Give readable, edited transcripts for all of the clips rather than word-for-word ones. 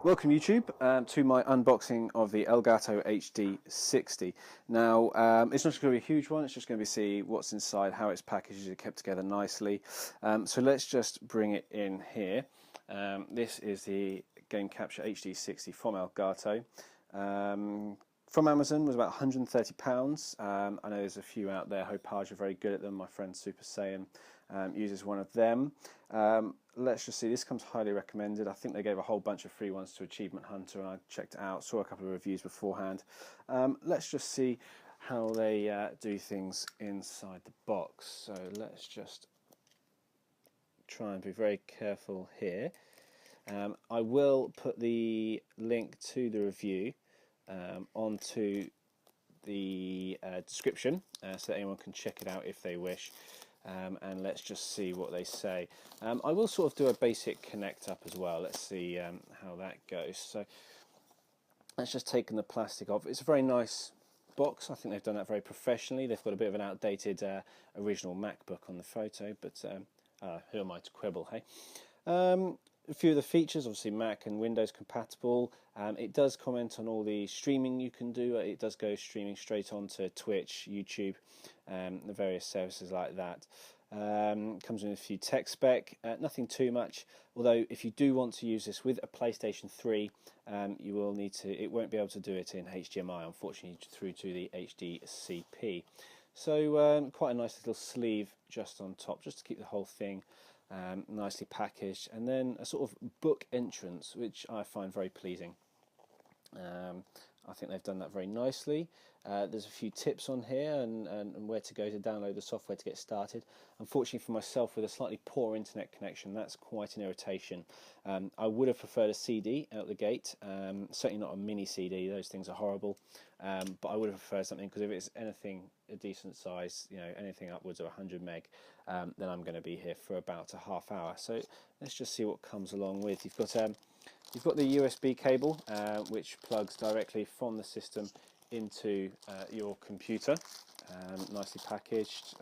Welcome YouTube to my unboxing of the Elgato HD60. Now it's not just going to be a huge one, it's just going to be see what's inside, how it's packaged, it's kept together nicely. So let's just bring it in here. This is the Game Capture HD60 from Elgato. From Amazon was about £130. I know there's a few out there. Hopage are very good at them. My friend Super Saiyan uses one of them. Let's just see, this comes highly recommended. I think they gave a whole bunch of free ones to Achievement Hunter and I checked it out, saw a couple of reviews beforehand. Let's just see how they do things inside the box. So let's just try and be very careful here. I will put the link to the review onto the description so that anyone can check it out if they wish. And let's just see what they say. I will sort of do a basic connect up as well. Let's see how that goes. So let's just take the plastic off. It's a very nice box. I think they've done that very professionally. They've got a bit of an outdated original MacBook on the photo, but who am I to quibble, hey? A few of the features, obviously Mac and Windows compatible. It does comment on all the streaming you can do. It does go streaming straight onto Twitch, YouTube, the various services like that. Comes with a few tech spec, nothing too much. Although if you do want to use this with a PlayStation 3, you will need to. It won't be able to do it in HDMI, unfortunately, through to the HDCP. So quite a nice little sleeve just on top, just to keep the whole thing nicely packaged, and then a sort of book entrance, which I find very pleasing. I think they've done that very nicely. There's a few tips on here and where to go to download the software to get started. Unfortunately for myself, with a slightly poor internet connection, that's quite an irritation. I would have preferred a CD out the gate, certainly not a mini CD, those things are horrible, but I would have preferred something, because if it's anything a decent size, you know, anything upwards of 100 meg, then I'm going to be here for about a half hour. So let's just see what comes along with. You've got the USB cable, which plugs directly from the system into your computer. Nicely packaged.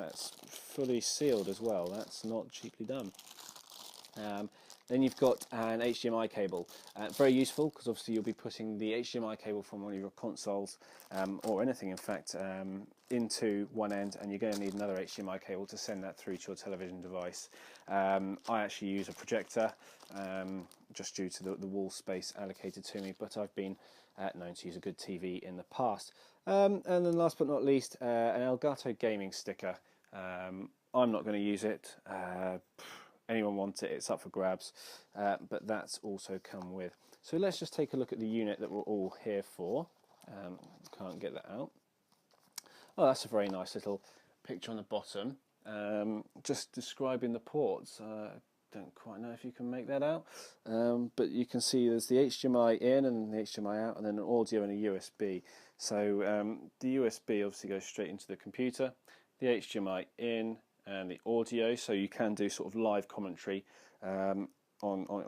It's fully sealed as well. That's not cheaply done. Then you've got an HDMI cable. Very useful, because obviously you'll be putting the HDMI cable from one of your consoles, or anything in fact, into one end, and you're going to need another HDMI cable to send that through to your television device. I actually use a projector, just due to the wall space allocated to me, but I've been known to use a good TV in the past. And then last but not least, an Elgato gaming sticker. I'm not going to use it. Anyone wants it, it's up for grabs, but that's also come with. So let's just take a look at the unit that we're all here for. Can't get that out. Oh, that's a very nice little picture on the bottom, just describing the ports. Don't quite know if you can make that out, but you can see there's the HDMI in and the HDMI out, and then an audio and a USB. So the USB obviously goes straight into the computer, the HDMI in, and the audio, so you can do sort of live commentary on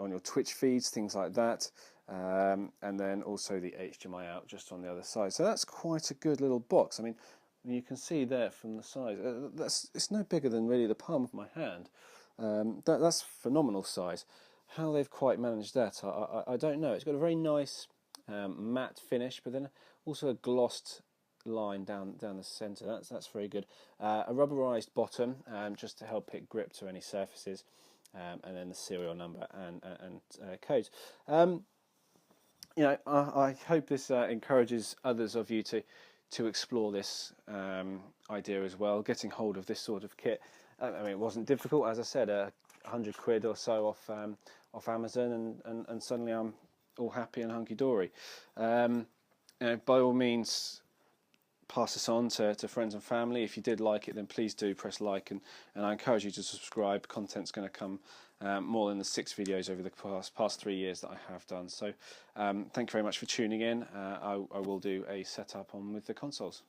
your Twitch feeds, things like that, and then also the HDMI out just on the other side. So that's quite a good little box. I mean, you can see there from the size, it's no bigger than really the palm of my hand. That's phenomenal size. How they've quite managed that, I don't know. It's got a very nice matte finish, but then also a glossed line down the centre. That's very good. A rubberized bottom, just to help it grip to any surfaces, and then the serial number and codes. You know, I hope this encourages others of you to explore this idea as well. Getting hold of this sort of kit. I mean, it wasn't difficult, as I said, £100 or so off Amazon, and suddenly I'm all happy and hunky dory. You know, by all means, pass this on to friends and family. If you did like it, then please do press like, and I encourage you to subscribe. Content's going to come more than the 6 videos over the past 3 years that I have done. So thank you very much for tuning in. I will do a setup on with the consoles.